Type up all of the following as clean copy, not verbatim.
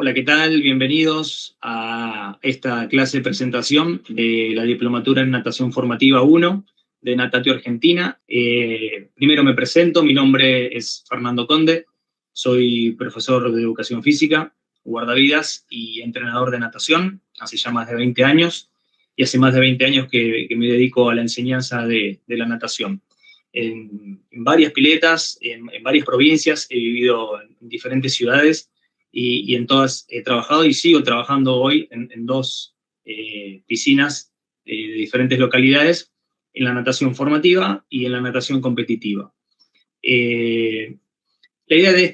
Hola, ¿qué tal? Bienvenidos a esta clase de presentación de la Diplomatura en Natación Formativa 1 de Natatio Argentina. Primero me presento, mi nombre es Fernando Conde, soy profesor de Educación Física, guardavidas y entrenador de natación, hace ya más de 20 años, y hace más de 20 años que me dedico a la enseñanza de la natación. En varias piletas, en varias provincias, he vivido en diferentes ciudades, y en todas he trabajado y sigo trabajando hoy en dos piscinas de diferentes localidades, en la natación formativa y en la natación competitiva. La idea de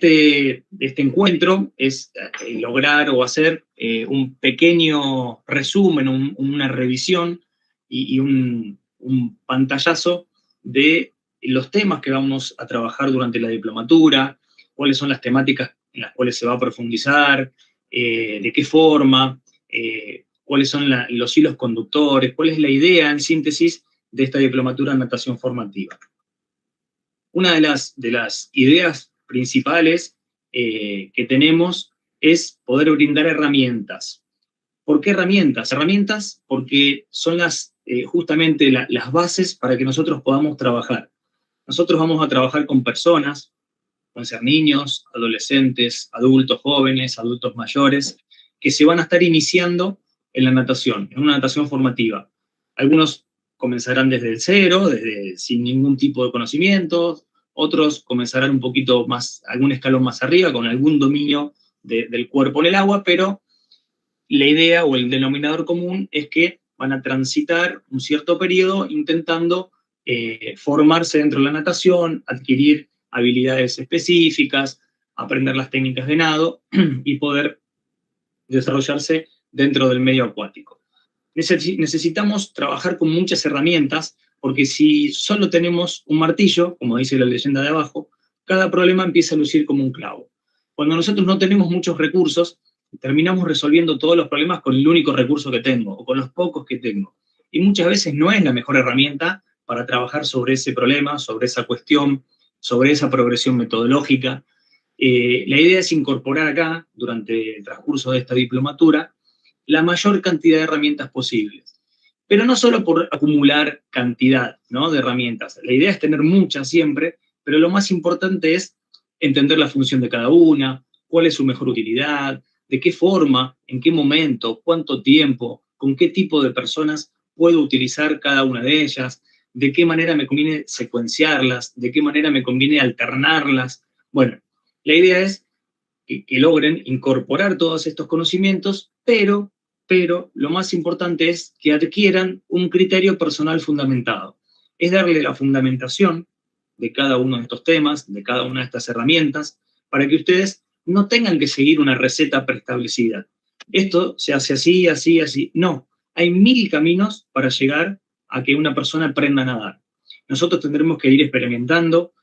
este encuentro es lograr o hacer un pequeño resumen, una revisión y un pantallazo de los temas que vamos a trabajar durante la diplomatura, cuáles son las temáticas en las cuales se va a profundizar, de qué forma, cuáles son los hilos conductores, cuál es la idea, en síntesis, de esta diplomatura en natación formativa. Una de las ideas principales que tenemos es poder brindar herramientas. ¿Por qué herramientas? Herramientas porque son justamente las bases para que nosotros podamos trabajar. Nosotros vamos a trabajar con personas, pueden ser niños, adolescentes, adultos jóvenes, adultos mayores, que se van a estar iniciando en la natación, en una natación formativa. Algunos comenzarán desde el cero, sin ningún tipo de conocimiento, otros comenzarán un poquito más, algún escalón más arriba, con algún dominio del cuerpo en el agua, pero la idea o el denominador común es que van a transitar un cierto periodo intentando formarse dentro de la natación, adquirir habilidades específicas, aprender las técnicas de nado y poder desarrollarse dentro del medio acuático. Necesitamos trabajar con muchas herramientas, porque si solo tenemos un martillo, como dice la leyenda de abajo, cada problema empieza a lucir como un clavo. Cuando nosotros no tenemos muchos recursos, terminamos resolviendo todos los problemas con el único recurso que tengo, o con los pocos que tengo. Y muchas veces no es la mejor herramienta para trabajar sobre ese problema, sobre esa cuestión, sobre esa progresión metodológica. La idea es incorporar acá, durante el transcurso de esta diplomatura, la mayor cantidad de herramientas posibles. Pero no solo por acumular cantidad, ¿no?, de herramientas. La idea es tener muchas siempre, pero lo más importante es entender la función de cada una, cuál es su mejor utilidad, de qué forma, en qué momento, cuánto tiempo, con qué tipo de personas puedo utilizar cada una de ellas, de qué manera me conviene secuenciarlas, de qué manera me conviene alternarlas. Bueno, la idea es que logren incorporar todos estos conocimientos, pero lo más importante es que adquieran un criterio personal fundamentado. Es darle la fundamentación de cada uno de estos temas, de cada una de estas herramientas, para que ustedes no tengan que seguir una receta preestablecida. Esto se hace así, así, así. No, hay 1000 caminos para llegar a que una persona aprenda a nadar. Nosotros tendremos que ir experimentando.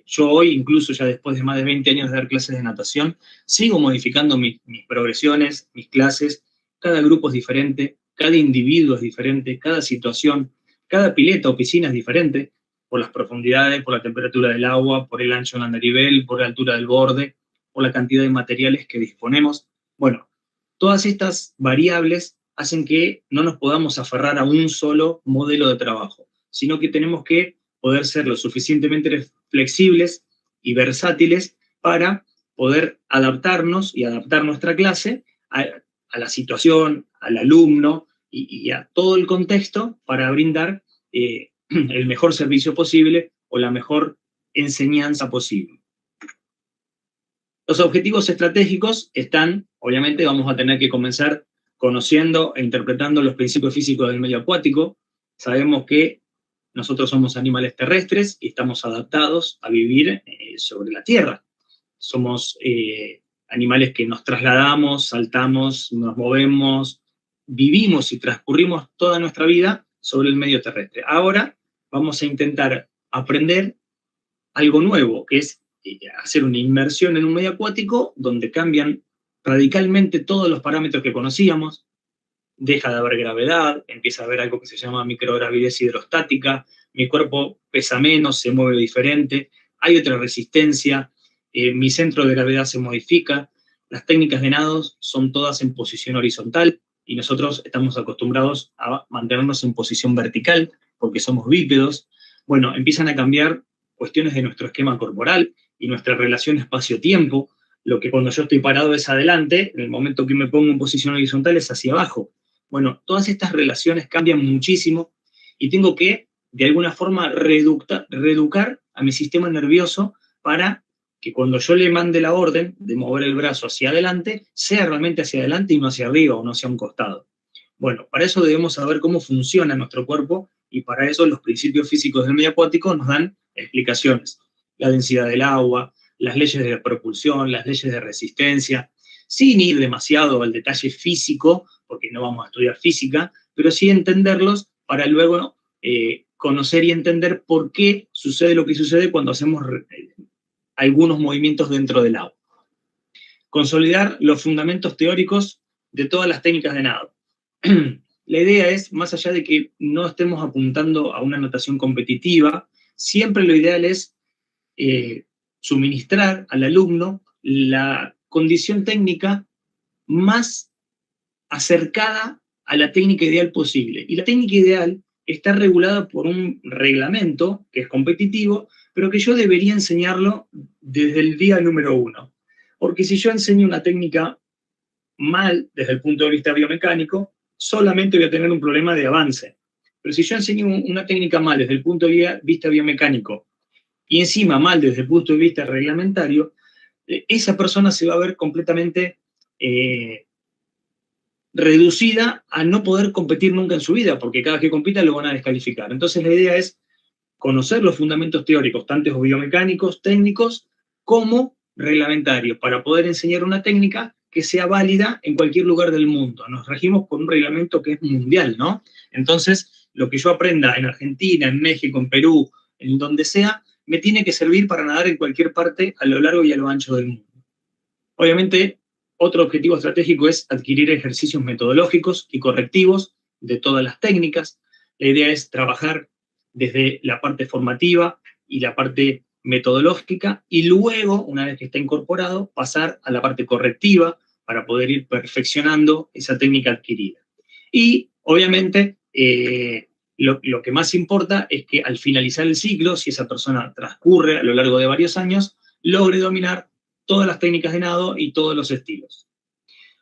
Yo hoy, incluso ya después de más de 20 años de dar clases de natación, sigo modificando mis progresiones, mis clases. Cada grupo es diferente, cada individuo es diferente, cada situación, cada pileta o piscina es diferente, por las profundidades, por la temperatura del agua, por el ancho del andarivel, por la altura del borde, por la cantidad de materiales que disponemos. Bueno, todas estas variables hacen que no nos podamos aferrar a un solo modelo de trabajo, sino que tenemos que poder ser lo suficientemente flexibles y versátiles para poder adaptarnos y adaptar nuestra clase a la situación, al alumno y a todo el contexto para brindar el mejor servicio posible o la mejor enseñanza posible. Los objetivos estratégicos están, obviamente vamos a tener que comenzar conociendo e interpretando los principios físicos del medio acuático. Sabemos que nosotros somos animales terrestres y estamos adaptados a vivir sobre la tierra. Somos animales que nos trasladamos, saltamos, nos movemos, vivimos y transcurrimos toda nuestra vida sobre el medio terrestre. Ahora vamos a intentar aprender algo nuevo, que es hacer una inmersión en un medio acuático donde cambian radicalmente todos los parámetros que conocíamos. Deja de haber gravedad, empieza a haber algo que se llama microgravidez hidrostática, mi cuerpo pesa menos, se mueve diferente, hay otra resistencia, mi centro de gravedad se modifica, las técnicas de nado son todas en posición horizontal y nosotros estamos acostumbrados a mantenernos en posición vertical porque somos bípedos. Bueno, empiezan a cambiar cuestiones de nuestro esquema corporal y nuestra relación espacio-tiempo. Lo que cuando yo estoy parado es adelante, en el momento que me pongo en posición horizontal es hacia abajo. Bueno, todas estas relaciones cambian muchísimo y tengo que, de alguna forma, reeducar a mi sistema nervioso para que cuando yo le mande la orden de mover el brazo hacia adelante, sea realmente hacia adelante y no hacia arriba o no hacia un costado. Bueno, para eso debemos saber cómo funciona nuestro cuerpo y para eso los principios físicos del medio acuático nos dan explicaciones. La densidad del agua, las leyes de la propulsión, las leyes de resistencia, sin ir demasiado al detalle físico, porque no vamos a estudiar física, pero sí entenderlos para luego conocer y entender por qué sucede lo que sucede cuando hacemos algunos movimientos dentro del agua. Consolidar los fundamentos teóricos de todas las técnicas de nado. La idea es, más allá de que no estemos apuntando a una natación competitiva, siempre lo ideal es suministrar al alumno la condición técnica más acercada a la técnica ideal posible. Y la técnica ideal está regulada por un reglamento que es competitivo, pero que yo debería enseñarlo desde el día número 1. Porque si yo enseño una técnica mal desde el punto de vista biomecánico, solamente voy a tener un problema de avance. Pero si yo enseño una técnica mal desde el punto de vista biomecánico y encima mal desde el punto de vista reglamentario, esa persona se va a ver completamente reducida a no poder competir nunca en su vida, porque cada vez que compita lo van a descalificar. Entonces la idea es conocer los fundamentos teóricos, tanto biomecánicos, técnicos, como reglamentarios, para poder enseñar una técnica que sea válida en cualquier lugar del mundo. Nos regimos por un reglamento que es mundial, ¿no? Entonces, lo que yo aprenda en Argentina, en México, en Perú, en donde sea, me tiene que servir para nadar en cualquier parte a lo largo y a lo ancho del mundo. Obviamente, otro objetivo estratégico es adquirir ejercicios metodológicos y correctivos de todas las técnicas. La idea es trabajar desde la parte formativa y la parte metodológica y luego, una vez que está incorporado, pasar a la parte correctiva para poder ir perfeccionando esa técnica adquirida. Y, obviamente, lo que más importa es que al finalizar el ciclo, si esa persona transcurre a lo largo de varios años, logre dominar todas las técnicas de nado y todos los estilos.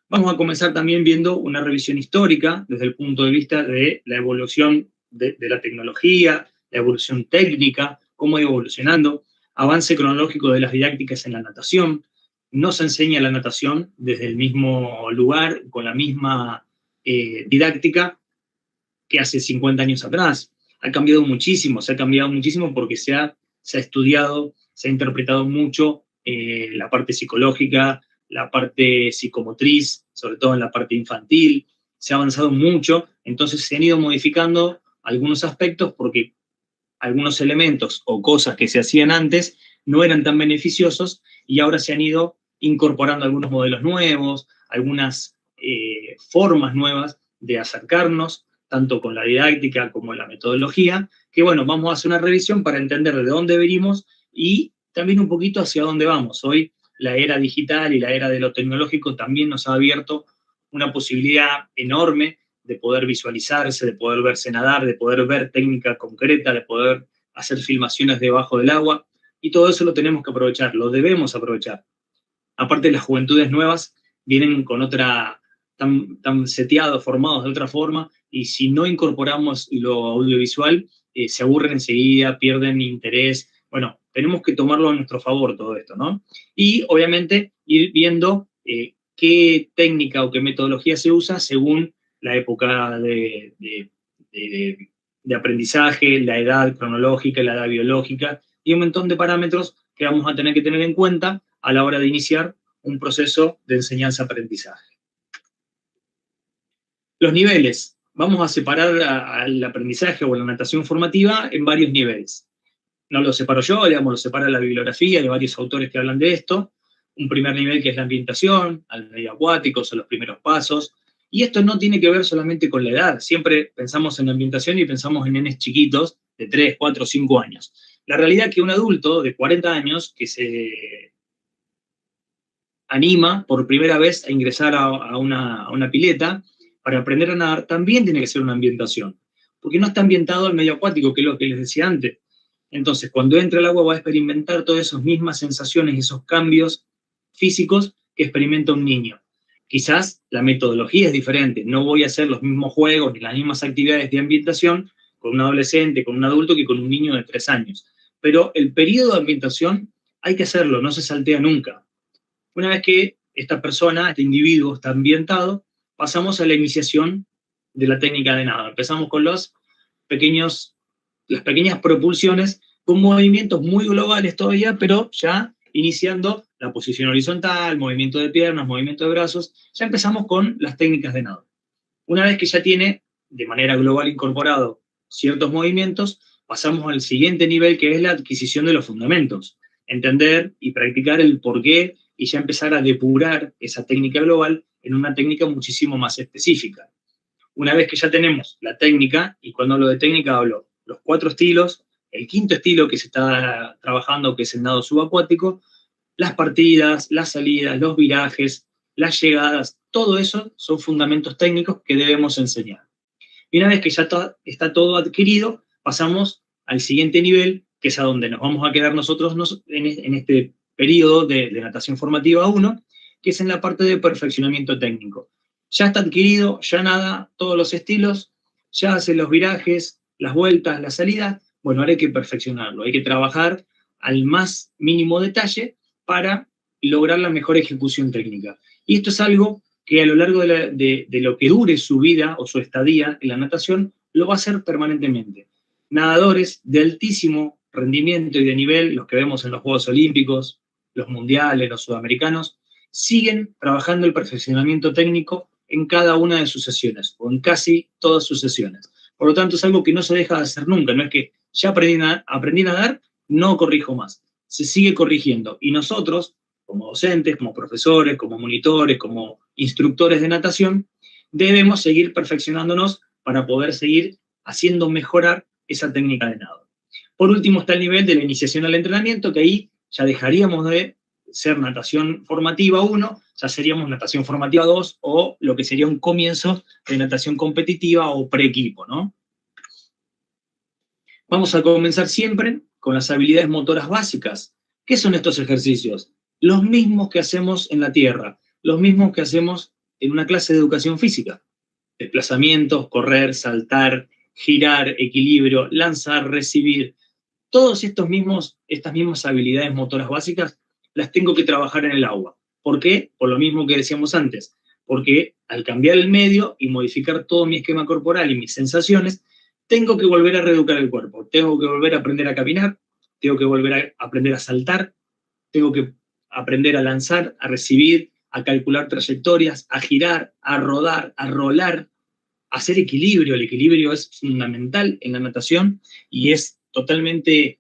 Vamos a comenzar también viendo una revisión histórica desde el punto de vista de la evolución de la tecnología, la evolución técnica, cómo ha ido evolucionando, avance cronológico de las didácticas en la natación. No se enseña la natación desde el mismo lugar, con la misma didáctica que hace 50 años atrás. Ha cambiado muchísimo, se ha cambiado muchísimo porque se ha estudiado, se ha interpretado mucho la parte psicológica, la parte psicomotriz, sobre todo en la parte infantil, se ha avanzado mucho, entonces se han ido modificando algunos aspectos porque algunos elementos o cosas que se hacían antes no eran tan beneficiosos y ahora se han ido incorporando algunos modelos nuevos, algunas formas nuevas de acercarnos, tanto con la didáctica como la metodología, que bueno, vamos a hacer una revisión para entender de dónde venimos y también un poquito hacia dónde vamos. Hoy la era digital y la era de lo tecnológico también nos ha abierto una posibilidad enorme de poder visualizarse, de poder verse nadar, de poder ver técnica concreta, de poder hacer filmaciones debajo del agua, y todo eso lo tenemos que aprovechar, lo debemos aprovechar. Aparte, las juventudes nuevas vienen con otra, tan seteados, formados de otra forma, y si no incorporamos lo audiovisual, se aburren enseguida, pierden interés. Bueno, tenemos que tomarlo a nuestro favor todo esto, ¿no? Y obviamente ir viendo qué técnica o qué metodología se usa según la época de aprendizaje, la edad cronológica, la edad biológica, y un montón de parámetros que vamos a tener que tener en cuenta a la hora de iniciar un proceso de enseñanza-aprendizaje. Los niveles. Vamos a separar al aprendizaje o a la natación formativa en varios niveles. No lo separo yo, digamos, lo separa la bibliografía de varios autores que hablan de esto. Un primer nivel que es la ambientación, al medio acuático, son los primeros pasos. Y esto no tiene que ver solamente con la edad. Siempre pensamos en la ambientación y pensamos en nenes chiquitos de 3, 4, 5 años. La realidad es que un adulto de 40 años que se anima por primera vez a ingresar a una pileta para aprender a nadar, también tiene que ser una ambientación, porque no está ambientado al medio acuático, que es lo que les decía antes. Entonces, cuando entra al agua va a experimentar todas esas mismas sensaciones, esos cambios físicos que experimenta un niño. Quizás la metodología es diferente, no voy a hacer los mismos juegos ni las mismas actividades de ambientación con un adolescente, con un adulto, que con un niño de 3 años. Pero el periodo de ambientación hay que hacerlo, no se saltea nunca. Una vez que esta persona, este individuo está ambientado, pasamos a la iniciación de la técnica de nado. Empezamos con las pequeñas propulsiones, con movimientos muy globales todavía, pero ya iniciando la posición horizontal, movimiento de piernas, movimiento de brazos, ya empezamos con las técnicas de nado. Una vez que ya tiene de manera global incorporado ciertos movimientos, pasamos al siguiente nivel, que es la adquisición de los fundamentos. Entender y practicar el porqué y ya empezar a depurar esa técnica global en una técnica muchísimo más específica. Una vez que ya tenemos la técnica, y cuando hablo de técnica hablo los 4 estilos, el 5.º estilo que se está trabajando, que es el nado subacuático, las partidas, las salidas, los virajes, las llegadas, todo eso son fundamentos técnicos que debemos enseñar. Y una vez que ya está todo adquirido, pasamos al siguiente nivel, que es a donde nos vamos a quedar nosotros en este periodo de natación formativa 1, que es en la parte de perfeccionamiento técnico. Ya está adquirido, ya nada todos los estilos, ya hace los virajes, las vueltas, las salidas. Bueno, ahora hay que perfeccionarlo, hay que trabajar al más mínimo detalle para lograr la mejor ejecución técnica. Y esto es algo que a lo largo de lo que dure su vida o su estadía en la natación, lo va a hacer permanentemente. Nadadores de altísimo rendimiento y de nivel, los que vemos en los Juegos Olímpicos, los mundiales, los sudamericanos, siguen trabajando el perfeccionamiento técnico en cada una de sus sesiones, o en casi todas sus sesiones. Por lo tanto, es algo que no se deja de hacer nunca, no es que ya aprendí a nadar, no corrijo más, se sigue corrigiendo. Y nosotros, como docentes, como profesores, como monitores, como instructores de natación, debemos seguir perfeccionándonos para poder seguir haciendo mejorar esa técnica de nado. Por último está el nivel de la iniciación al entrenamiento, que ahí ya dejaríamos de ser natación formativa 1, ya seríamos natación formativa 2, o lo que sería un comienzo de natación competitiva o pre-equipo, ¿no? Vamos a comenzar siempre con las habilidades motoras básicas. ¿Qué son estos ejercicios? Los mismos que hacemos en la tierra, los mismos que hacemos en una clase de educación física. Desplazamientos, correr, saltar, girar, equilibrio, lanzar, recibir. Todas estas mismas habilidades motoras básicas las tengo que trabajar en el agua. ¿Por qué? Por lo mismo que decíamos antes. Porque al cambiar el medio y modificar todo mi esquema corporal y mis sensaciones, tengo que volver a reeducar el cuerpo. Tengo que volver a aprender a caminar, tengo que volver a aprender a saltar, tengo que aprender a lanzar, a recibir, a calcular trayectorias, a girar, a rodar, a rolar, a hacer equilibrio. El equilibrio es fundamental en la natación y es totalmente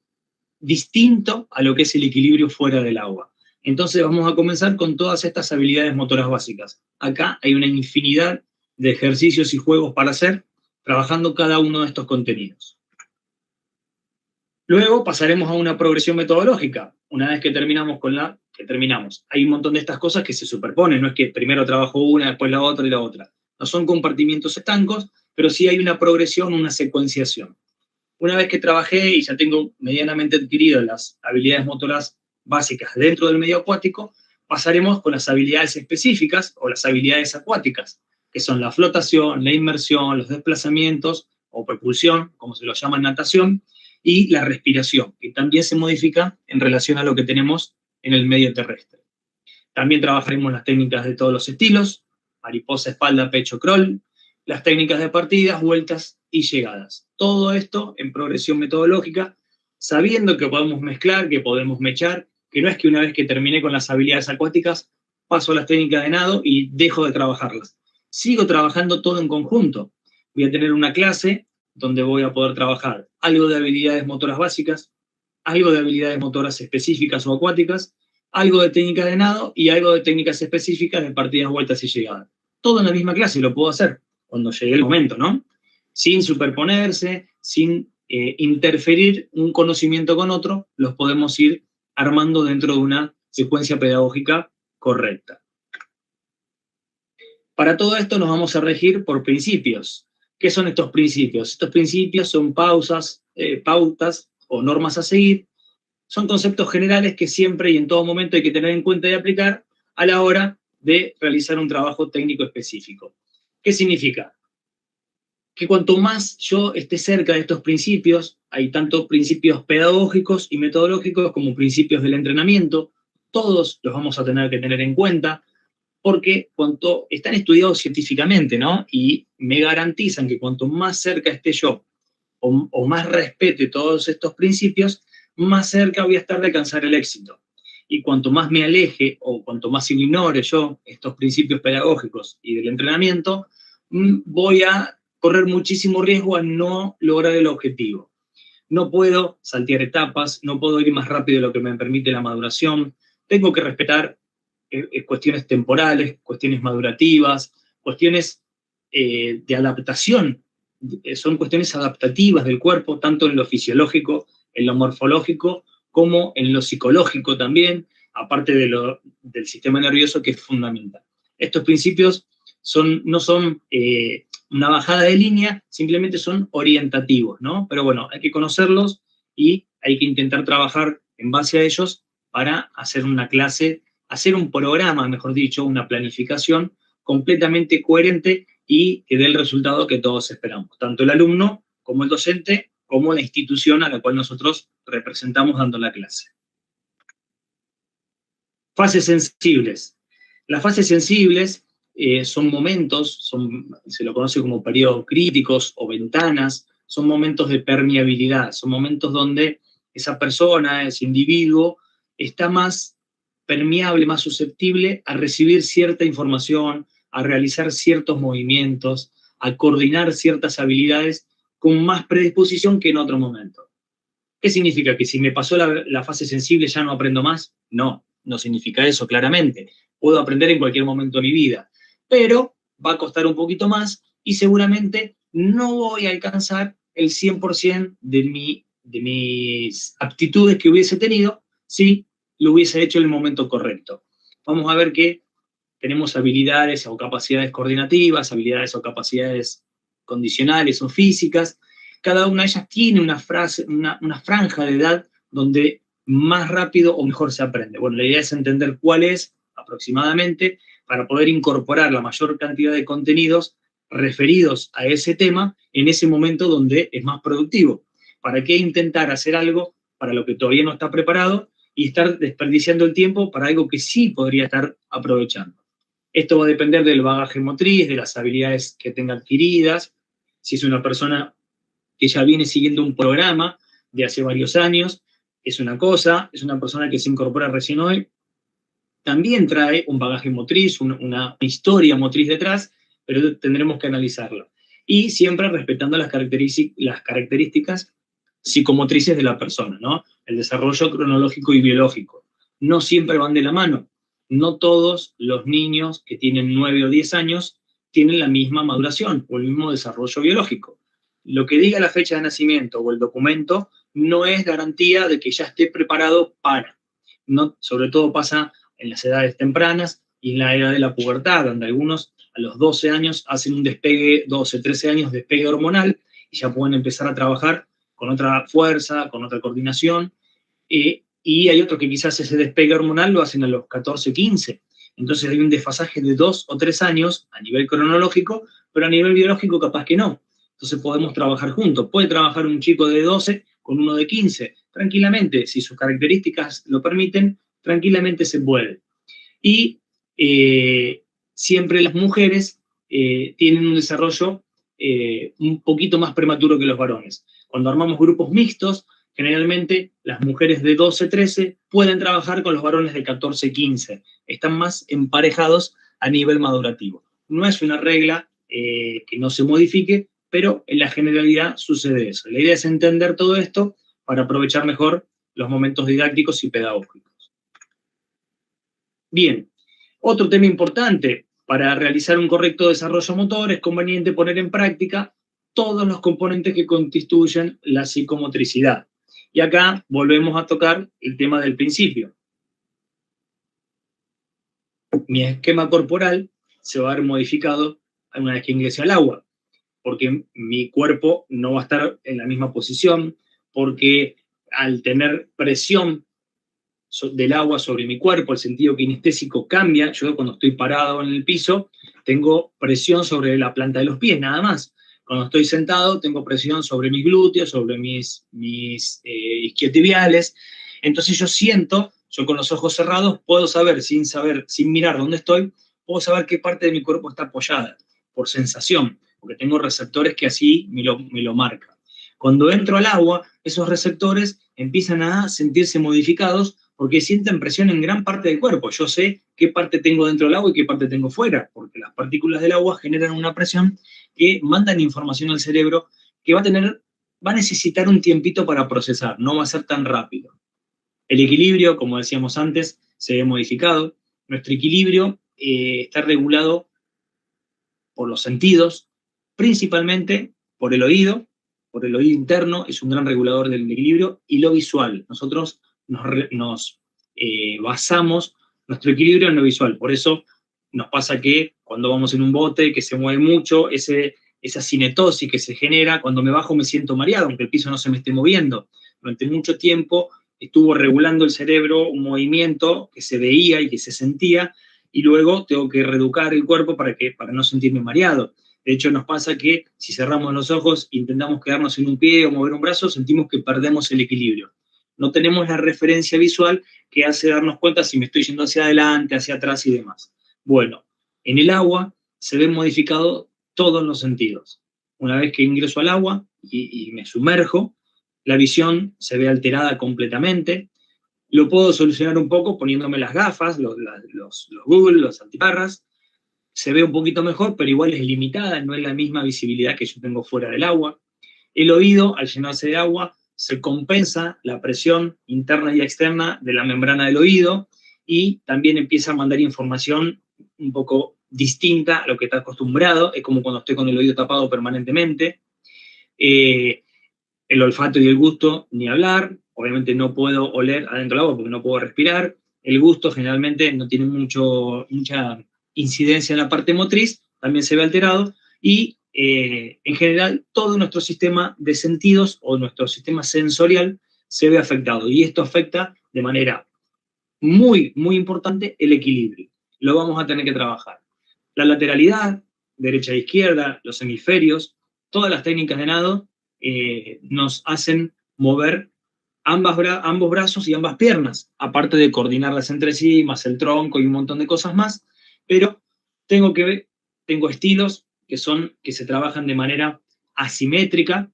distinto a lo que es el equilibrio fuera del agua. Entonces vamos a comenzar con todas estas habilidades motoras básicas. Acá hay una infinidad de ejercicios y juegos para hacer, trabajando cada uno de estos contenidos. Luego pasaremos a una progresión metodológica. Una vez que terminamos hay un montón de estas cosas que se superponen, no es que primero trabajo una, después la otra y la otra. No son compartimientos estancos, pero sí hay una progresión, una secuenciación. Una vez que trabajé y ya tengo medianamente adquirido las habilidades motoras básicas dentro del medio acuático, pasaremos con las habilidades específicas o las habilidades acuáticas, que son la flotación, la inmersión, los desplazamientos o propulsión, como se lo llama en natación, y la respiración, que también se modifica en relación a lo que tenemos en el medio terrestre. También trabajaremos las técnicas de todos los estilos, mariposa, espalda, pecho, crawl, las técnicas de partidas, vueltas y llegadas. Todo esto en progresión metodológica, sabiendo que podemos mezclar, que podemos mechar, que no es que una vez que terminé con las habilidades acuáticas, paso a las técnicas de nado y dejo de trabajarlas. Sigo trabajando todo en conjunto. Voy a tener una clase donde voy a poder trabajar algo de habilidades motoras básicas, algo de habilidades motoras específicas o acuáticas, algo de técnicas de nado y algo de técnicas específicas de partidas, vueltas y llegadas. Todo en la misma clase, y lo puedo hacer cuando llegue el momento, ¿no? Sin superponerse, sin interferir un conocimiento con otro, los podemos ir armando dentro de una secuencia pedagógica correcta. Para todo esto nos vamos a regir por principios. ¿Qué son estos principios? Estos principios son pautas o normas a seguir. Son conceptos generales que siempre y en todo momento hay que tener en cuenta y aplicar a la hora de realizar un trabajo técnico específico. ¿Qué significa? Que cuanto más yo esté cerca de estos principios, hay tanto principios pedagógicos y metodológicos como principios del entrenamiento, todos los vamos a tener que tener en cuenta, porque cuanto están estudiados científicamente, ¿no? Y me garantizan que cuanto más cerca esté yo o más respete todos estos principios, más cerca voy a estar de alcanzar el éxito. Y cuanto más me aleje o cuanto más ignore yo estos principios pedagógicos y del entrenamiento, voy a correr muchísimo riesgo a no lograr el objetivo. No puedo saltear etapas, no puedo ir más rápido de lo que me permite la maduración, tengo que respetar cuestiones temporales, cuestiones madurativas, cuestiones de adaptación, son cuestiones adaptativas del cuerpo, tanto en lo fisiológico, en lo morfológico, como en lo psicológico también, aparte del sistema nervioso que es fundamental. Estos principios no son una bajada de línea, simplemente son orientativos, ¿no? Pero bueno, hay que conocerlos y hay que intentar trabajar en base a ellos para hacer una clase, hacer un programa, mejor dicho, una planificación completamente coherente y que dé el resultado que todos esperamos, tanto el alumno como el docente, como la institución a la cual nosotros representamos dando la clase. Fases sensibles. Las fases sensibles son momentos, se lo conoce como periodos críticos o ventanas, son momentos de permeabilidad, son momentos donde esa persona, ese individuo, está más permeable, más susceptible a recibir cierta información, a realizar ciertos movimientos, a coordinar ciertas habilidades con más predisposición que en otro momento. ¿Qué significa? ¿Que si me pasó la fase sensible ya no aprendo más? No, no significa eso, claramente. Puedo aprender en cualquier momento de mi vida, pero va a costar un poquito más y seguramente no voy a alcanzar el 100% de mis aptitudes que hubiese tenido si lo hubiese hecho en el momento correcto. Vamos a ver que tenemos habilidades o capacidades coordinativas, habilidades o capacidades condicionales o físicas. Cada una de ellas tiene una franja de edad donde más rápido o mejor se aprende. Bueno, la idea es entender cuál es aproximadamente para poder incorporar la mayor cantidad de contenidos referidos a ese tema en ese momento donde es más productivo. ¿Para qué intentar hacer algo para lo que todavía no está preparado y estar desperdiciando el tiempo para algo que sí podría estar aprovechando? Esto va a depender del bagaje motriz, de las habilidades que tenga adquiridas, si es una persona que ya viene siguiendo un programa de hace varios años, es una cosa, es una persona que se incorpora recién hoy, también trae un bagaje motriz, una historia motriz detrás, pero tendremos que analizarlo. Y siempre respetando las características psicomotrices de la persona, ¿no? El desarrollo cronológico y biológico. No siempre van de la mano. No todos los niños que tienen 9 o 10 años tienen la misma maduración o el mismo desarrollo biológico. Lo que diga la fecha de nacimiento o el documento no es garantía de que ya esté preparado para. No, sobre todo pasa en las edades tempranas y en la edad de la pubertad, donde algunos a los 12 años hacen un despegue, 12, 13 años, despegue hormonal, y ya pueden empezar a trabajar con otra fuerza, con otra coordinación, y hay otros que quizás ese despegue hormonal lo hacen a los 14, 15. Entonces hay un desfasaje de 2 o 3 años a nivel cronológico, pero a nivel biológico capaz que no. Entonces podemos trabajar juntos. Puede trabajar un chico de 12 con uno de 15, tranquilamente, si sus características lo permiten, tranquilamente se puede. Y siempre las mujeres tienen un desarrollo un poquito más prematuro que los varones. Cuando armamos grupos mixtos, generalmente las mujeres de 12, 13 pueden trabajar con los varones de 14, 15. Están más emparejados a nivel madurativo. No es una regla que no se modifique, pero en la generalidad sucede eso. La idea es entender todo esto para aprovechar mejor los momentos didácticos y pedagógicos. Bien, otro tema importante, para realizar un correcto desarrollo motor es conveniente poner en práctica todos los componentes que constituyen la psicomotricidad. Y acá volvemos a tocar el tema del principio. mi esquema corporal se va a ver modificado una vez que ingrese al agua, porque mi cuerpo no va a estar en la misma posición, porque al tener presión del agua sobre mi cuerpo, el sentido kinestésico cambia. Yo cuando estoy parado en el piso tengo presión sobre la planta de los pies, nada más. Cuando estoy sentado tengo presión sobre mis glúteos, sobre mis isquiotibiales. Entonces yo con los ojos cerrados puedo saber, sin mirar dónde estoy, puedo saber qué parte de mi cuerpo está apoyada, por sensación, porque tengo receptores que así me lo marcan. Cuando entro al agua, esos receptores empiezan a sentirse modificados porque sienten presión en gran parte del cuerpo. Yo sé qué parte tengo dentro del agua y qué parte tengo fuera, porque las partículas del agua generan una presión que mandan información al cerebro que va a necesitar un tiempito para procesar, no va a ser tan rápido. El equilibrio, como decíamos antes, se ve modificado. Nuestro equilibrio está regulado por los sentidos, principalmente por el oído interno, es un gran regulador del equilibrio, y lo visual. Nosotros nos basamos nuestro equilibrio en lo visual, por eso nos pasa que cuando vamos en un bote que se mueve mucho, esa cinetosis que se genera, cuando me bajo me siento mareado, aunque el piso no se me esté moviendo. Durante mucho tiempo estuvo regulando el cerebro un movimiento que se veía y que se sentía, y luego tengo que reeducar el cuerpo para no sentirme mareado. De hecho, nos pasa que si cerramos los ojos, intentamos quedarnos en un pie o mover un brazo, sentimos que perdemos el equilibrio. No tenemos la referencia visual que hace darnos cuenta si me estoy yendo hacia adelante, hacia atrás y demás. Bueno, en el agua se ven modificados todos los sentidos. Una vez que ingreso al agua y me sumerjo, la visión se ve alterada completamente. Lo puedo solucionar un poco poniéndome las gafas, los Google, los antiparras. Se ve un poquito mejor, pero igual es limitada, no es la misma visibilidad que yo tengo fuera del agua. El oído, al llenarse de agua, se compensa la presión interna y externa de la membrana del oído y también empieza a mandar información un poco distinta a lo que está acostumbrado. Es como cuando estoy con el oído tapado permanentemente. El olfato y el gusto, ni hablar. Obviamente no puedo oler adentro del agua porque no puedo respirar. El gusto generalmente no tiene mucha incidencia en la parte motriz, también se ve alterado, y en general todo nuestro sistema de sentidos o nuestro sistema sensorial se ve afectado, y esto afecta de manera muy, muy importante el equilibrio. Lo vamos a tener que trabajar. La lateralidad, derecha e izquierda, los hemisferios, todas las técnicas de nado nos hacen mover ambos brazos y ambas piernas, aparte de coordinarlas entre sí, más el tronco y un montón de cosas más, pero tengo estilos que se trabajan de manera asimétrica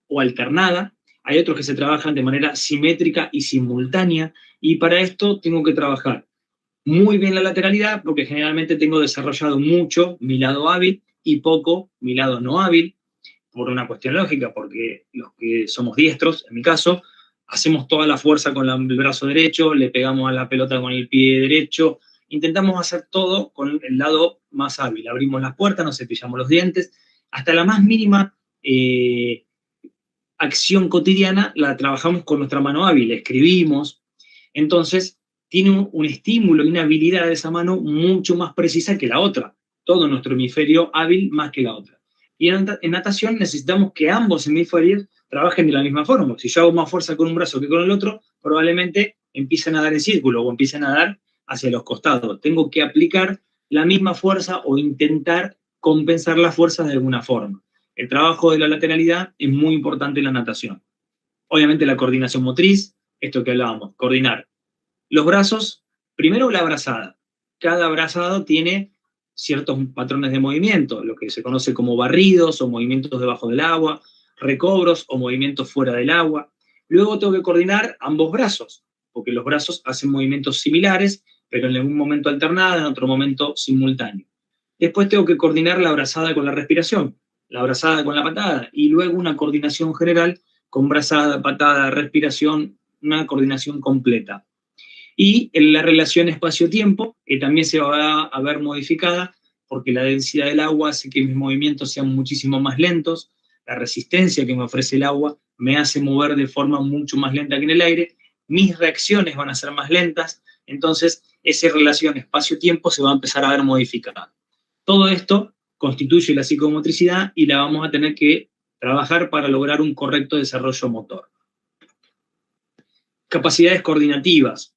o alternada, hay otros que se trabajan de manera simétrica y simultánea, y para esto tengo que trabajar muy bien la lateralidad, porque generalmente tengo desarrollado mucho mi lado hábil y poco mi lado no hábil, por una cuestión lógica, porque los que somos diestros, en mi caso, hacemos toda la fuerza con el brazo derecho, le pegamos a la pelota con el pie derecho, intentamos hacer todo con el lado más hábil. Abrimos las puertas, nos cepillamos los dientes, hasta la más mínima acción cotidiana la trabajamos con nuestra mano hábil, escribimos. Entonces, tiene un estímulo y una habilidad de esa mano mucho más precisa que la otra. Todo nuestro hemisferio hábil más que la otra. Y en natación necesitamos que ambos hemisferios trabajen de la misma forma. Si yo hago más fuerza con un brazo que con el otro, probablemente empiecen a dar en círculo o empiecen a dar hacia los costados. Tengo que aplicar la misma fuerza o intentar compensar las fuerzas de alguna forma. El trabajo de la lateralidad es muy importante en la natación. Obviamente la coordinación motriz, esto que hablábamos, coordinar los brazos, primero la brazada. Cada brazado tiene ciertos patrones de movimiento, lo que se conoce como barridos o movimientos debajo del agua, recobros o movimientos fuera del agua. Luego tengo que coordinar ambos brazos, porque los brazos hacen movimientos similares, pero en algún momento alternada, en otro momento simultáneo. Después tengo que coordinar la brazada con la respiración, la brazada con la patada, y luego una coordinación general con brazada, patada, respiración, una coordinación completa. Y en la relación espacio-tiempo, que también se va a ver modificada, porque la densidad del agua hace que mis movimientos sean muchísimo más lentos, la resistencia que me ofrece el agua me hace mover de forma mucho más lenta que en el aire, mis reacciones van a ser más lentas, entonces esa relación espacio-tiempo se va a empezar a ver modificada. Todo esto constituye la psicomotricidad y la vamos a tener que trabajar para lograr un correcto desarrollo motor. Capacidades coordinativas.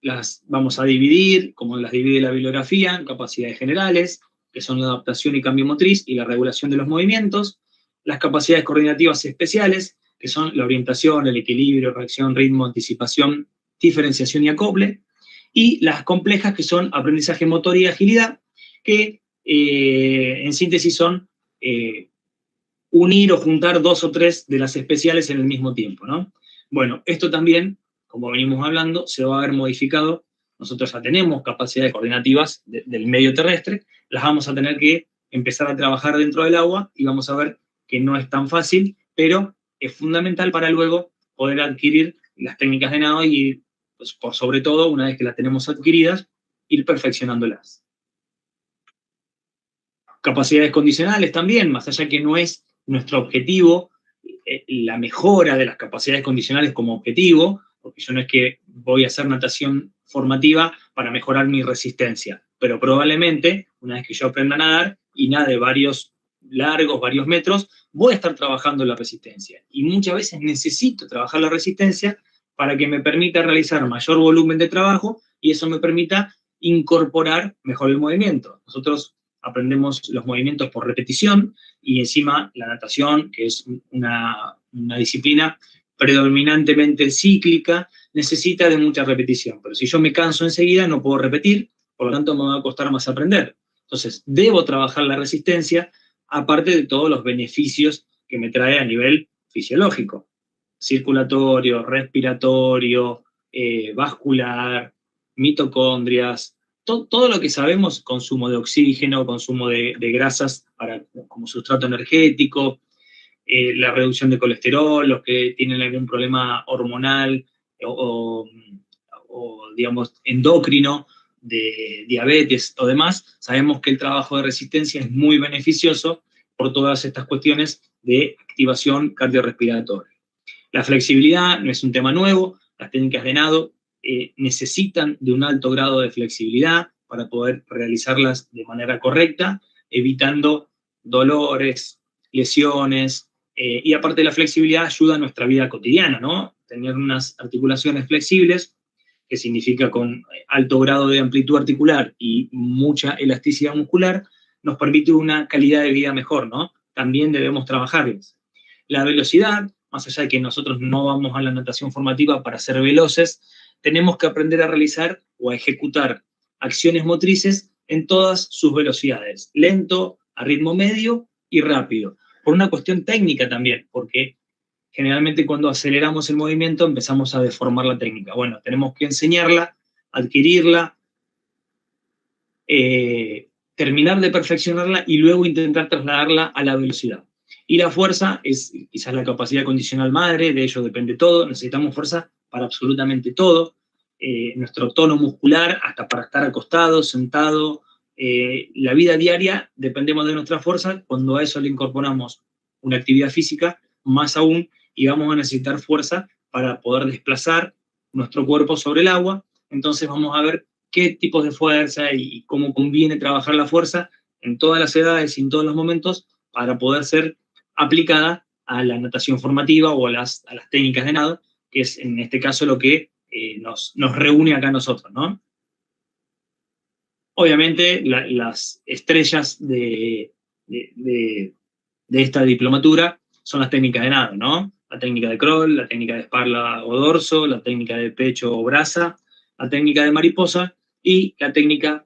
Las vamos a dividir, como las divide la bibliografía, en capacidades generales, que son la adaptación y cambio motriz y la regulación de los movimientos. Las capacidades coordinativas especiales, que son la orientación, el equilibrio, reacción, ritmo, anticipación, diferenciación y acople. Y las complejas, que son aprendizaje motor y agilidad, que en síntesis son unir o juntar 2 o 3 de las especiales en el mismo tiempo, ¿no? Bueno, esto también, como venimos hablando, se va a ver modificado. Nosotros ya tenemos capacidades coordinativas del medio terrestre, las vamos a tener que empezar a trabajar dentro del agua y vamos a ver que no es tan fácil, pero es fundamental para luego poder adquirir las técnicas de nado y, pues, por sobre todo, una vez que las tenemos adquiridas, ir perfeccionándolas. Capacidades condicionales también, más allá que no es nuestro objetivo, la mejora de las capacidades condicionales como objetivo, porque yo no es que voy a hacer natación formativa para mejorar mi resistencia, pero probablemente, una vez que yo aprenda a nadar y nade varios metros, voy a estar trabajando la resistencia. Y muchas veces necesito trabajar la resistencia para que me permita realizar mayor volumen de trabajo y eso me permita incorporar mejor el movimiento. Nosotros aprendemos los movimientos por repetición y encima la natación, que es una disciplina predominantemente cíclica, necesita de mucha repetición. Pero si yo me canso enseguida, no puedo repetir, por lo tanto me va a costar más aprender. Entonces, debo trabajar la resistencia, aparte de todos los beneficios que me trae a nivel fisiológico, circulatorio, respiratorio, vascular, mitocondrias, todo lo que sabemos, consumo de oxígeno, consumo de grasas como sustrato energético, la reducción de colesterol, los que tienen algún problema hormonal o digamos, endocrino, de diabetes o demás, sabemos que el trabajo de resistencia es muy beneficioso por todas estas cuestiones de activación cardiorrespiratoria. La flexibilidad no es un tema nuevo, las técnicas de nado necesitan de un alto grado de flexibilidad para poder realizarlas de manera correcta, evitando dolores, lesiones, y aparte de la flexibilidad ayuda a nuestra vida cotidiana, ¿no? Tener unas articulaciones flexibles, que significa con alto grado de amplitud articular y mucha elasticidad muscular, nos permite una calidad de vida mejor, ¿no? También debemos trabajarlas. La velocidad, más allá de que nosotros no vamos a la natación formativa para ser veloces, tenemos que aprender a realizar o a ejecutar acciones motrices en todas sus velocidades, lento, a ritmo medio y rápido. Por una cuestión técnica también, porque generalmente cuando aceleramos el movimiento empezamos a deformar la técnica. Bueno, tenemos que enseñarla, adquirirla, terminar de perfeccionarla y luego intentar trasladarla a la velocidad. Y la fuerza es quizás la capacidad condicional madre, de ello depende todo, necesitamos fuerza para absolutamente todo, nuestro tono muscular, hasta para estar acostado, sentado, la vida diaria dependemos de nuestra fuerza, cuando a eso le incorporamos una actividad física, más aún, y vamos a necesitar fuerza para poder desplazar nuestro cuerpo sobre el agua, entonces vamos a ver qué tipos de fuerza y cómo conviene trabajar la fuerza en todas las edades y en todos los momentos para poder ser aplicada a la natación formativa o a las técnicas de nado, que es en este caso lo que nos reúne acá a nosotros, ¿no? Obviamente las estrellas de esta diplomatura son las técnicas de nado, ¿no? La técnica de crawl, la técnica de espalda o dorso, la técnica de pecho o braza, la técnica de mariposa y la técnica,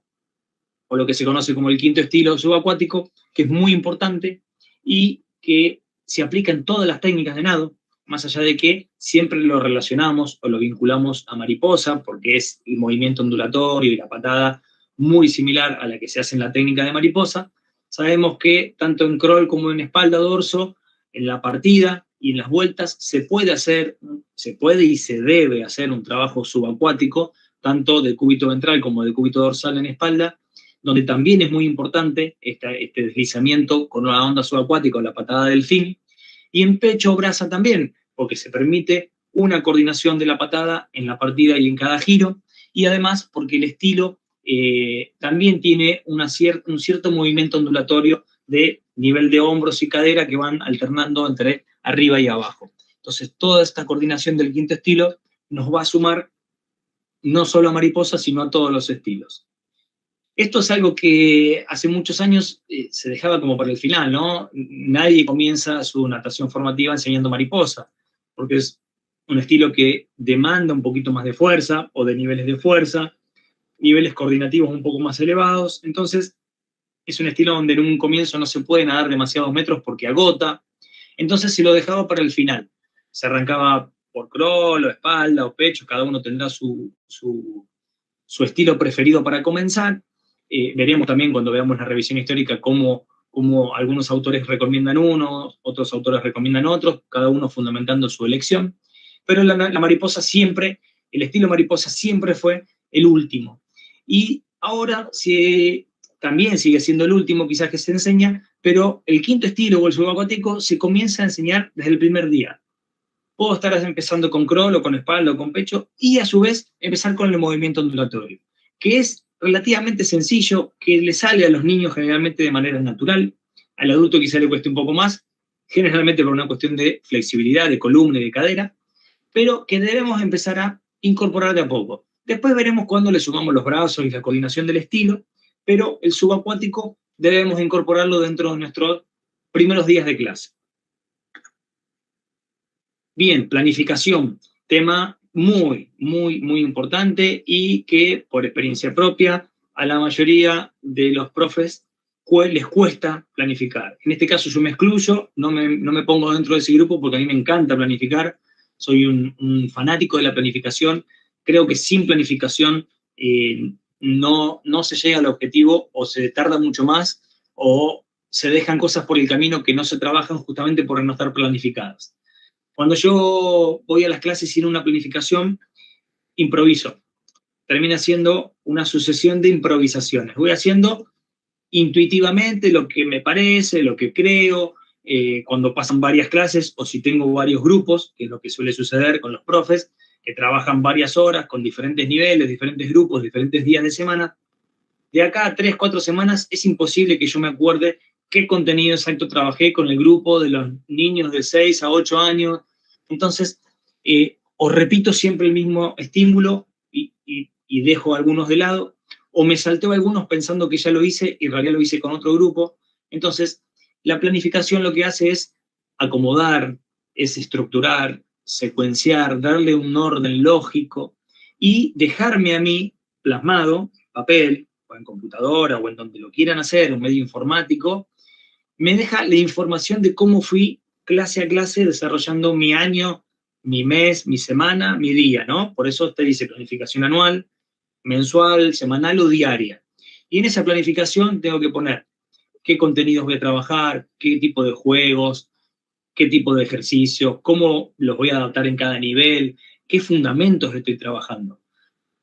o lo que se conoce como el quinto estilo subacuático, que es muy importante y que se aplica en todas las técnicas de nado, más allá de que siempre lo relacionamos o lo vinculamos a mariposa, porque es el movimiento ondulatorio y la patada muy similar a la que se hace en la técnica de mariposa. Sabemos que tanto en crawl como en espalda dorso, en la partida y en las vueltas, se puede y se debe hacer un trabajo subacuático, tanto de cúbito ventral como de cúbito dorsal en espalda, donde también es muy importante este deslizamiento con una onda subacuática o la patada del delfín, y en pecho o braza también, porque se permite una coordinación de la patada en la partida y en cada giro, y además porque el estilo también tiene un cierto movimiento ondulatorio de nivel de hombros y cadera que van alternando entre arriba y abajo. Entonces, toda esta coordinación del quinto estilo nos va a sumar no solo a mariposa, sino a todos los estilos. Esto es algo que hace muchos años se dejaba como para el final, ¿no? Nadie comienza su natación formativa enseñando mariposa, porque es un estilo que demanda un poquito más de fuerza o de niveles de fuerza, niveles coordinativos un poco más elevados. Entonces, es un estilo donde en un comienzo no se puede nadar demasiados metros porque agota. Entonces se lo dejaba para el final. Se arrancaba por crawl, o espalda, o pecho, cada uno tendrá su estilo preferido para comenzar. Veremos también cuando veamos la revisión histórica cómo algunos autores recomiendan unos, otros autores recomiendan otros, cada uno fundamentando su elección. Pero la mariposa siempre, el estilo mariposa siempre fue el último. Y ahora también sigue siendo el último quizás que se enseña, pero el quinto estilo o el subacuático se comienza a enseñar desde el primer día. Puedo estar empezando con crawl o con espalda o con pecho y a su vez empezar con el movimiento ondulatorio, que es relativamente sencillo, que le sale a los niños generalmente de manera natural, al adulto quizá le cueste un poco más, generalmente por una cuestión de flexibilidad, de columna y de cadera, pero que debemos empezar a incorporar de a poco. Después veremos cuándo le sumamos los brazos y la coordinación del estilo, pero el subacuático debemos incorporarlo dentro de nuestros primeros días de clase. Bien, planificación, tema muy, muy, muy importante y que por experiencia propia a la mayoría de los profes les cuesta planificar. En este caso yo me excluyo, no me pongo dentro de ese grupo porque a mí me encanta planificar, soy un fanático de la planificación, creo que sin planificación no se llega al objetivo o se tarda mucho más o se dejan cosas por el camino que no se trabajan justamente por no estar planificadas. Cuando yo voy a las clases sin una planificación, improviso. Termina siendo una sucesión de improvisaciones. Voy haciendo intuitivamente lo que me parece, lo que creo, cuando pasan varias clases o si tengo varios grupos, que es lo que suele suceder con los profes, que trabajan varias horas con diferentes niveles, diferentes grupos, diferentes días de semana. De acá a 3, 4 semanas es imposible que yo me acuerde qué contenido exacto trabajé con el grupo de los niños de 6 a 8 años. Entonces, o repito siempre el mismo estímulo y dejo algunos de lado, o me salteo algunos pensando que ya lo hice y en realidad lo hice con otro grupo. Entonces, la planificación lo que hace es acomodar, es estructurar, secuenciar, darle un orden lógico y dejarme a mí plasmado, papel, o en computadora, o en donde lo quieran hacer, un medio informático, me deja la información de cómo fui clase a clase desarrollando mi año, mi mes, mi semana, mi día, ¿no? Por eso te dice planificación anual, mensual, semanal o diaria. Y en esa planificación tengo que poner qué contenidos voy a trabajar, qué tipo de juegos, qué tipo de ejercicios, cómo los voy a adaptar en cada nivel, qué fundamentos estoy trabajando.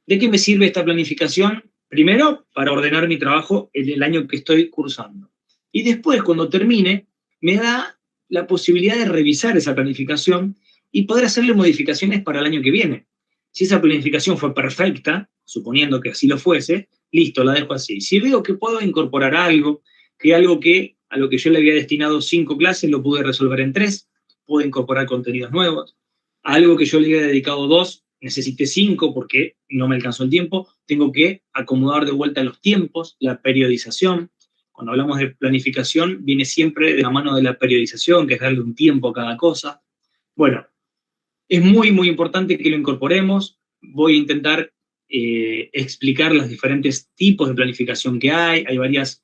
¿De qué me sirve esta planificación? Primero, para ordenar mi trabajo en el año que estoy cursando. Y después, cuando termine, me da la posibilidad de revisar esa planificación y poder hacerle modificaciones para el año que viene. Si esa planificación fue perfecta, suponiendo que así lo fuese, listo, la dejo así. Si veo que puedo incorporar algo que a lo que yo le había destinado 5 clases lo pude resolver en 3, pude incorporar contenidos nuevos. A algo que yo le había dedicado 2, necesité 5 porque no me alcanzó el tiempo, tengo que acomodar de vuelta los tiempos, la periodización. Cuando hablamos de planificación, viene siempre de la mano de la periodización, que es darle un tiempo a cada cosa. Bueno, es muy, muy importante que lo incorporemos. Voy a intentar explicar los diferentes tipos de planificación que hay varias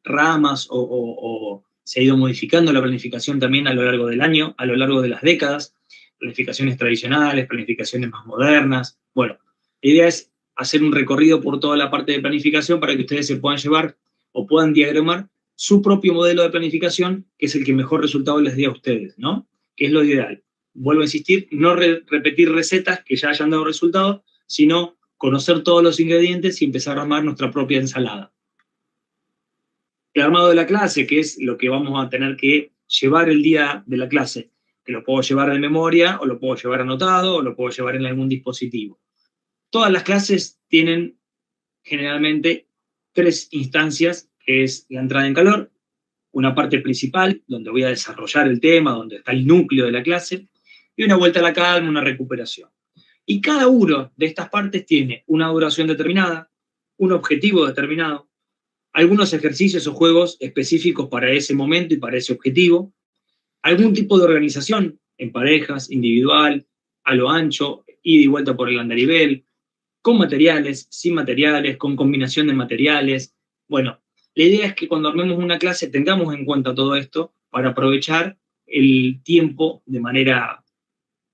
ramas o se ha ido modificando la planificación también a lo largo del año, a lo largo de las décadas, planificaciones tradicionales, planificaciones más modernas. Bueno, la idea es hacer un recorrido por toda la parte de planificación para que ustedes se puedan llevar o puedan diagramar su propio modelo de planificación, que es el que mejor resultado les dé a ustedes, ¿no? Que es lo ideal. Vuelvo a insistir, no repetir recetas que ya hayan dado resultados, sino conocer todos los ingredientes y empezar a armar nuestra propia ensalada. El armado de la clase, que es lo que vamos a tener que llevar el día de la clase, que lo puedo llevar de memoria, o lo puedo llevar anotado, o lo puedo llevar en algún dispositivo. Todas las clases tienen generalmente 3 instancias, que es la entrada en calor, una parte principal, donde voy a desarrollar el tema, donde está el núcleo de la clase, y una vuelta a la calma, una recuperación. Y cada una de estas partes tiene una duración determinada, un objetivo determinado, algunos ejercicios o juegos específicos para ese momento y para ese objetivo, algún tipo de organización en parejas, individual, a lo ancho, ida y vuelta por el andarivel, con materiales, sin materiales, con combinación de materiales. Bueno, la idea es que cuando armemos una clase tengamos en cuenta todo esto para aprovechar el tiempo de manera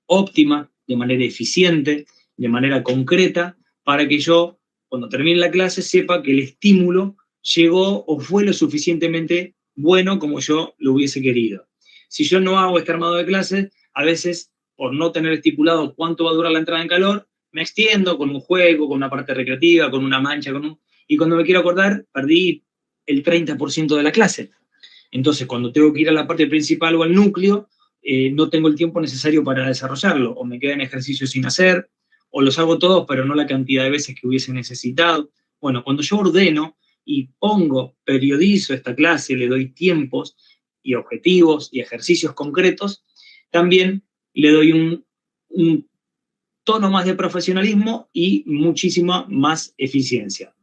óptima, de manera eficiente, de manera concreta, para que yo, cuando termine la clase, sepa que el estímulo llegó o fue lo suficientemente bueno como yo lo hubiese querido. Si yo no hago este armado de clases, a veces, por no tener estipulado cuánto va a durar la entrada en calor, me extiendo con un juego, con una parte recreativa, con una mancha, y cuando me quiero acordar, perdí el 30% de la clase. Entonces, cuando tengo que ir a la parte principal o al núcleo, no tengo el tiempo necesario para desarrollarlo, o me quedan ejercicios sin hacer, o los hago todos, pero no la cantidad de veces que hubiese necesitado. Bueno, cuando yo ordeno y pongo, periodizo esta clase, le doy tiempos y objetivos y ejercicios concretos, también le doy un tono más de profesionalismo y muchísima más eficiencia.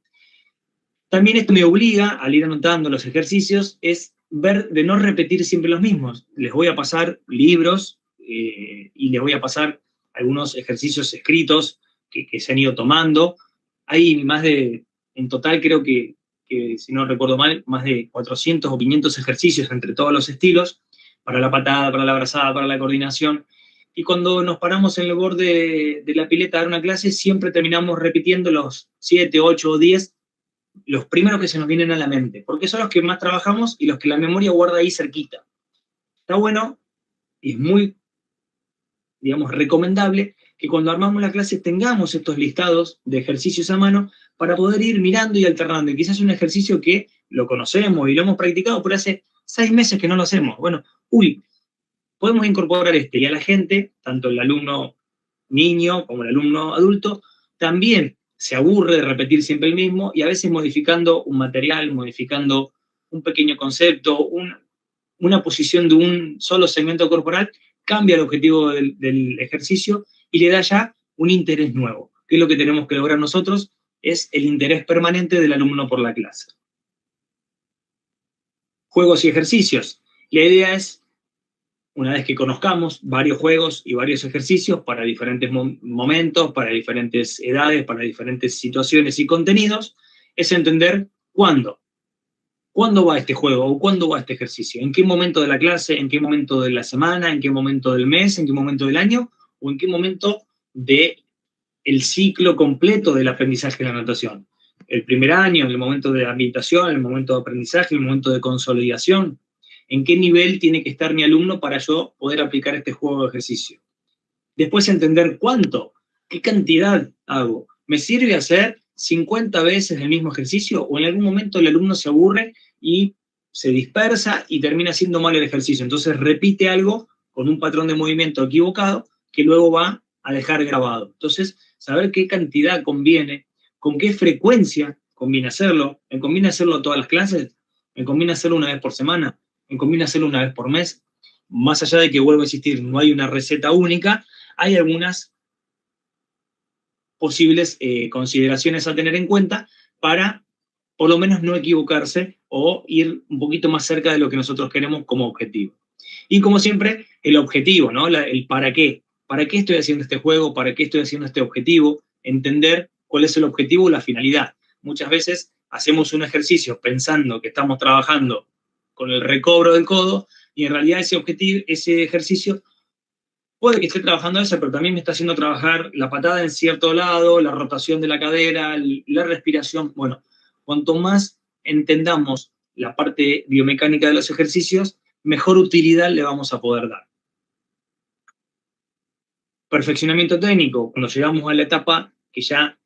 También esto me obliga, al ir anotando los ejercicios, es ver de no repetir siempre los mismos. Les voy a pasar libros y les voy a pasar algunos ejercicios escritos que se han ido tomando. Hay más de, en total creo que, si no recuerdo mal, más de 400 o 500 ejercicios entre todos los estilos, para la patada, para la abrazada, para la coordinación. Y cuando nos paramos en el borde de la pileta a dar una clase, siempre terminamos repitiendo los 7, 8 o 10, los primeros que se nos vienen a la mente, porque son los que más trabajamos y los que la memoria guarda ahí cerquita. Está bueno y es muy, digamos, recomendable que cuando armamos la clase tengamos estos listados de ejercicios a mano para poder ir mirando y alternando. Y quizás un ejercicio que lo conocemos y lo hemos practicado, pero hace 6 meses que no lo hacemos. Bueno, podemos incorporar este. Y a la gente, tanto el alumno niño como el alumno adulto, también se aburre de repetir siempre el mismo y a veces modificando un material, modificando un pequeño concepto, una posición de un solo segmento corporal, cambia el objetivo del ejercicio y le da ya un interés nuevo. ¿Qué es lo que tenemos que lograr nosotros? Es el interés permanente del alumno por la clase. Juegos y ejercicios. La idea es, una vez que conozcamos varios juegos y varios ejercicios para diferentes momentos, para diferentes edades, para diferentes situaciones y contenidos, es entender cuándo. ¿Cuándo va este juego o cuándo va este ejercicio? ¿En qué momento de la clase? ¿En qué momento de la semana? ¿En qué momento del mes? ¿En qué momento del año? ¿O en qué momento del ciclo completo del aprendizaje de la natación? ¿El primer año, el momento de ambientación, el momento de aprendizaje, el momento de consolidación? ¿En qué nivel tiene que estar mi alumno para yo poder aplicar este juego de ejercicio? Después entender cuánto, qué cantidad hago. ¿Me sirve hacer 50 veces el mismo ejercicio o en algún momento el alumno se aburre y se dispersa y termina haciendo mal el ejercicio? Entonces repite algo con un patrón de movimiento equivocado que luego va a dejar grabado. Entonces, saber qué cantidad conviene, con qué frecuencia conviene hacerlo. ¿Me conviene hacerlo todas las clases? ¿Me conviene hacerlo una vez por semana? ¿Me conviene hacerlo una vez por mes? Más allá de que, vuelvo a insistir, no hay una receta única, hay algunas posibles consideraciones a tener en cuenta para, por lo menos, no equivocarse o ir un poquito más cerca de lo que nosotros queremos como objetivo. Y como siempre, el objetivo, ¿no? El para qué. ¿Para qué estoy haciendo este juego? ¿Para qué estoy haciendo este objetivo? Entender cuál es el objetivo o la finalidad. Muchas veces hacemos un ejercicio pensando que estamos trabajando con el recobro del codo y en realidad ese ejercicio puede que esté trabajando eso, pero también me está haciendo trabajar la patada en cierto lado, la rotación de la cadera, la respiración. Bueno, cuanto más entendamos la parte biomecánica de los ejercicios, mejor utilidad le vamos a poder dar. Perfeccionamiento técnico, cuando llegamos a la etapa que ya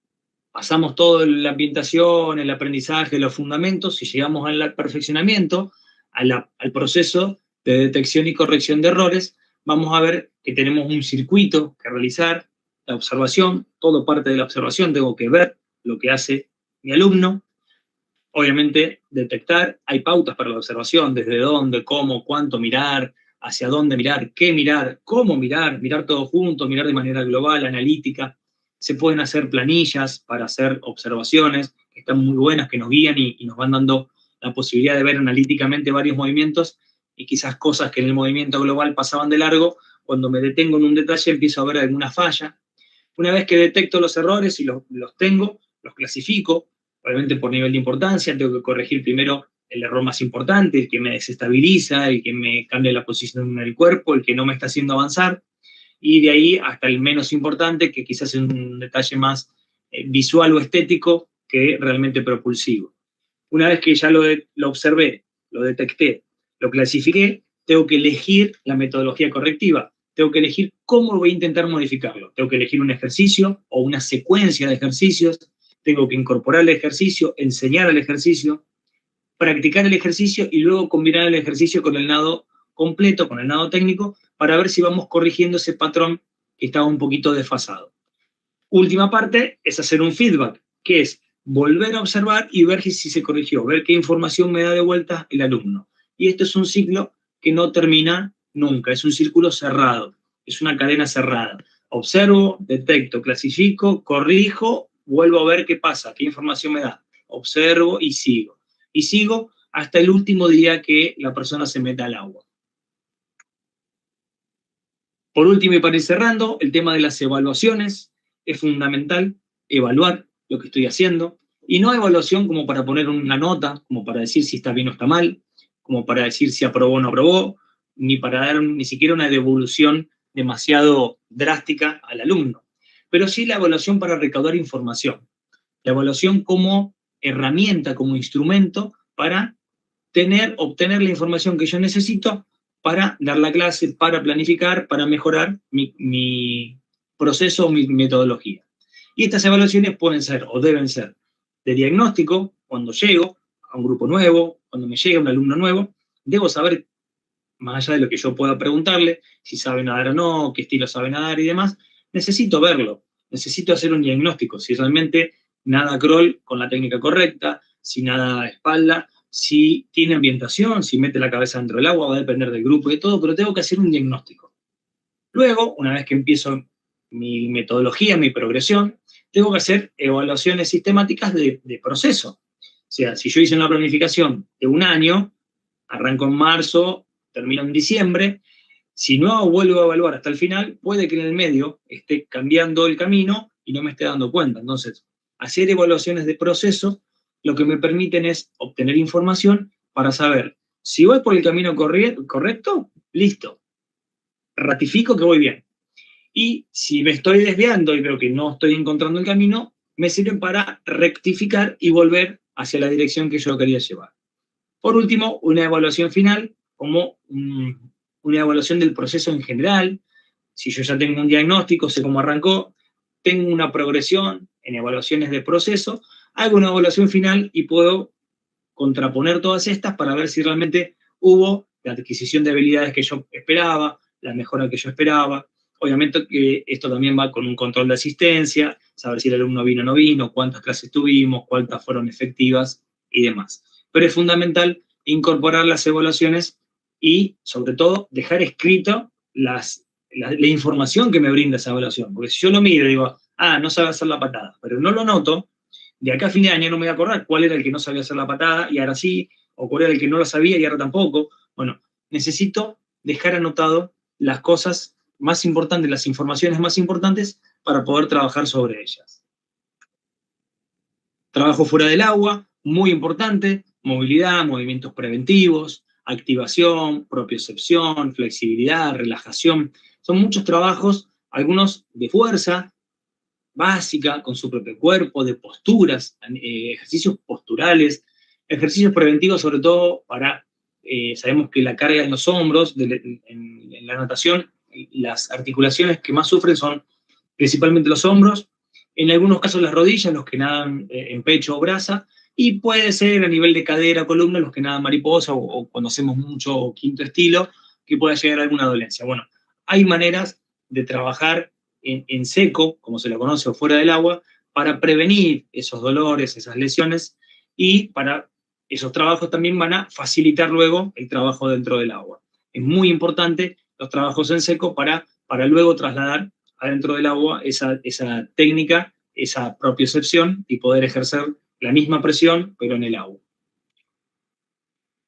pasamos toda la ambientación, el aprendizaje, los fundamentos, y llegamos al perfeccionamiento, al proceso de detección y corrección de errores, vamos a ver que tenemos un circuito que realizar, la observación, todo parte de la observación, tengo que ver lo que hace mi alumno, obviamente detectar, hay pautas para la observación, desde dónde, cómo, cuánto mirar, hacia dónde mirar, qué mirar, cómo mirar todo junto, mirar de manera global, analítica. Se pueden hacer planillas para hacer observaciones, que están muy buenas, que nos guían y nos van dando la posibilidad de ver analíticamente varios movimientos y quizás cosas que en el movimiento global pasaban de largo, cuando me detengo en un detalle empiezo a ver alguna falla. Una vez que detecto los errores y los tengo, los clasifico, obviamente por nivel de importancia, tengo que corregir primero el error más importante, el que me desestabiliza, el que me cambia la posición del cuerpo, el que no me está haciendo avanzar, y de ahí hasta el menos importante, que quizás es un detalle más visual o estético que realmente propulsivo. Una vez que ya lo observé, lo detecté, lo clasifiqué, tengo que elegir la metodología correctiva. Tengo que elegir cómo voy a intentar modificarlo. Tengo que elegir un ejercicio o una secuencia de ejercicios. Tengo que incorporar el ejercicio, enseñar el ejercicio, practicar el ejercicio y luego combinar el ejercicio con el nado completo, con el nado técnico, para ver si vamos corrigiendo ese patrón que estaba un poquito desfasado. Última parte es hacer un feedback, que es volver a observar y ver si se corrigió, ver qué información me da de vuelta el alumno. Y esto es un ciclo que no termina nunca, es un círculo cerrado, es una cadena cerrada. Observo, detecto, clasifico, corrijo, vuelvo a ver qué pasa, qué información me da. Observo y sigo. Y sigo hasta el último día que la persona se meta al agua. Por último, y para ir cerrando, el tema de las evaluaciones. Es fundamental evaluar lo que estoy haciendo, y no evaluación como para poner una nota, como para decir si está bien o está mal, como para decir si aprobó o no aprobó, ni para dar ni siquiera una devolución demasiado drástica al alumno. Pero sí la evaluación para recaudar información. La evaluación como herramienta, como instrumento para obtener la información que yo necesito para dar la clase, para planificar, para mejorar mi proceso o mi metodología. Y estas evaluaciones pueden ser o deben ser de diagnóstico, cuando llego a un grupo nuevo, cuando me llega un alumno nuevo, debo saber, más allá de lo que yo pueda preguntarle, si sabe nadar o no, qué estilo sabe nadar y demás, necesito verlo, necesito hacer un diagnóstico, si realmente nada crawl con la técnica correcta, si nada espalda, si tiene ambientación, si mete la cabeza dentro del agua, va a depender del grupo y de todo, pero tengo que hacer un diagnóstico. Luego, una vez que empiezo mi metodología, mi progresión, tengo que hacer evaluaciones sistemáticas de proceso. O sea, si yo hice una planificación de un año, arranco en marzo, termino en diciembre, si no vuelvo a evaluar hasta el final, puede que en el medio esté cambiando el camino y no me esté dando cuenta. Entonces, hacer evaluaciones de proceso lo que me permiten es obtener información para saber si voy por el camino correcto, listo, ratifico que voy bien. Y si me estoy desviando y veo que no estoy encontrando el camino, me sirven para rectificar y volver hacia la dirección que yo quería llevar. Por último, una evaluación final, como una evaluación del proceso en general. Si yo ya tengo un diagnóstico, sé cómo arrancó, tengo una progresión en evaluaciones de proceso, hago una evaluación final y puedo contraponer todas estas para ver si realmente hubo la adquisición de habilidades que yo esperaba, la mejora que yo esperaba. Obviamente que esto también va con un control de asistencia, saber si el alumno vino o no vino, cuántas clases tuvimos, cuántas fueron efectivas y demás. Pero es fundamental incorporar las evaluaciones y, sobre todo, dejar escrito la información que me brinda esa evaluación. Porque si yo lo miro y digo, no sabe hacer la patada, pero no lo noto, de acá a fin de año no me voy a acordar cuál era el que no sabía hacer la patada y ahora sí, o cuál era el que no la sabía y ahora tampoco. Bueno, necesito dejar anotado las cosas más importantes, las informaciones más importantes para poder trabajar sobre ellas. Trabajo fuera del agua, muy importante, movilidad, movimientos preventivos, activación, propiocepción, flexibilidad, relajación. Son muchos trabajos, algunos de fuerza básica, con su propio cuerpo, de posturas, ejercicios posturales, ejercicios preventivos sobre todo para, sabemos que la carga en los hombros, en la natación, las articulaciones que más sufren son principalmente los hombros, en algunos casos las rodillas, los que nadan en pecho o brasa, y puede ser a nivel de cadera, columna, los que nadan mariposa o cuando hacemos mucho quinto estilo, que pueda llegar a alguna dolencia. Bueno, hay maneras de trabajar en seco, como se lo conoce, o fuera del agua, para prevenir esos dolores, esas lesiones, y para esos trabajos también van a facilitar luego el trabajo dentro del agua. Es muy importante los trabajos en seco para luego trasladar adentro del agua esa técnica, esa propiocepción y poder ejercer la misma presión, pero en el agua.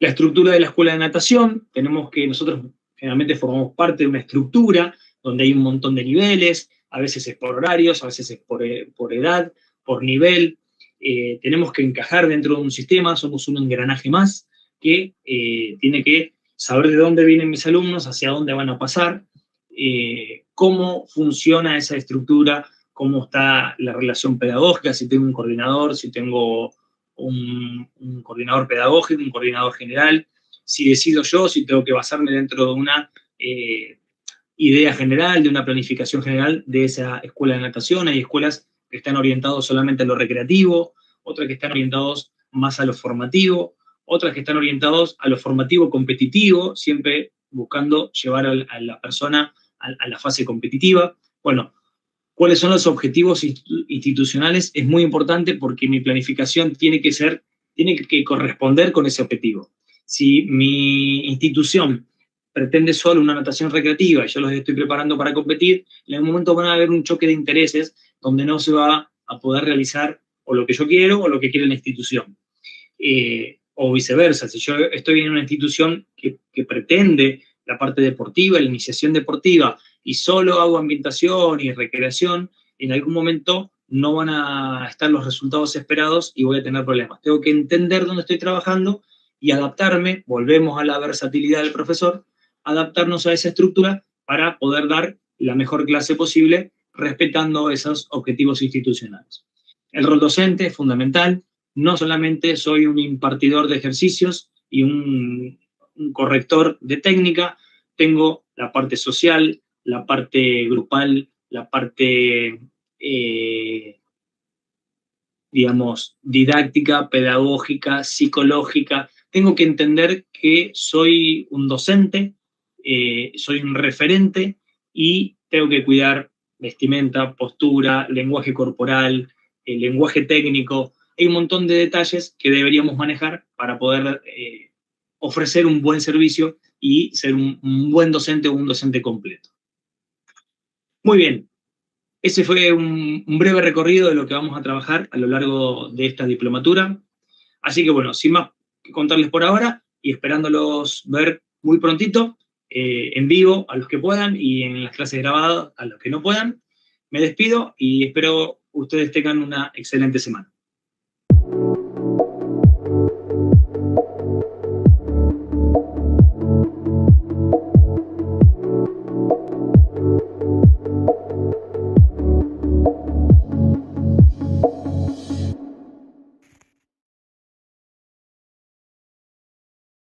La estructura de la escuela de natación, tenemos que nosotros generalmente formamos parte de una estructura donde hay un montón de niveles, a veces es por horarios, a veces es por edad, por nivel. Tenemos que encajar dentro de un sistema, somos un engranaje más que tiene que saber de dónde vienen mis alumnos, hacia dónde van a pasar, cómo funciona esa estructura, cómo está la relación pedagógica, si tengo un coordinador, si tengo un coordinador pedagógico, un coordinador general, si decido yo, si tengo que basarme dentro de una idea general, de una planificación general de esa escuela de natación. Hay escuelas que están orientadas solamente a lo recreativo, otras que están orientadas más a lo formativo, otras que están orientadas a lo formativo competitivo, siempre buscando llevar a la persona a la fase competitiva. Bueno, ¿cuáles son los objetivos institucionales? Es muy importante porque mi planificación tiene que corresponder con ese objetivo. Si mi institución pretende solo una natación recreativa y yo los estoy preparando para competir, en algún momento van a haber un choque de intereses donde no se va a poder realizar o lo que yo quiero o lo que quiere la institución. O viceversa, si yo estoy en una institución que pretende la parte deportiva, la iniciación deportiva, y solo hago ambientación y recreación, en algún momento no van a estar los resultados esperados y voy a tener problemas. Tengo que entender dónde estoy trabajando y adaptarme, volvemos a la versatilidad del profesor, adaptarnos a esa estructura para poder dar la mejor clase posible respetando esos objetivos institucionales. El rol docente es fundamental, no solamente soy un impartidor de ejercicios y un corrector de técnica, tengo la parte social, la parte grupal, la parte, digamos, didáctica, pedagógica, psicológica. Tengo que entender que soy un docente, soy un referente y tengo que cuidar vestimenta, postura, lenguaje corporal, el lenguaje técnico. Hay un montón de detalles que deberíamos manejar para poder ofrecer un buen servicio y ser un buen docente o un docente completo. Muy bien, ese fue un breve recorrido de lo que vamos a trabajar a lo largo de esta diplomatura. Así que bueno, sin más que contarles por ahora y esperándolos ver muy prontito, en vivo a los que puedan y en las clases grabadas a los que no puedan, me despido y espero ustedes tengan una excelente semana.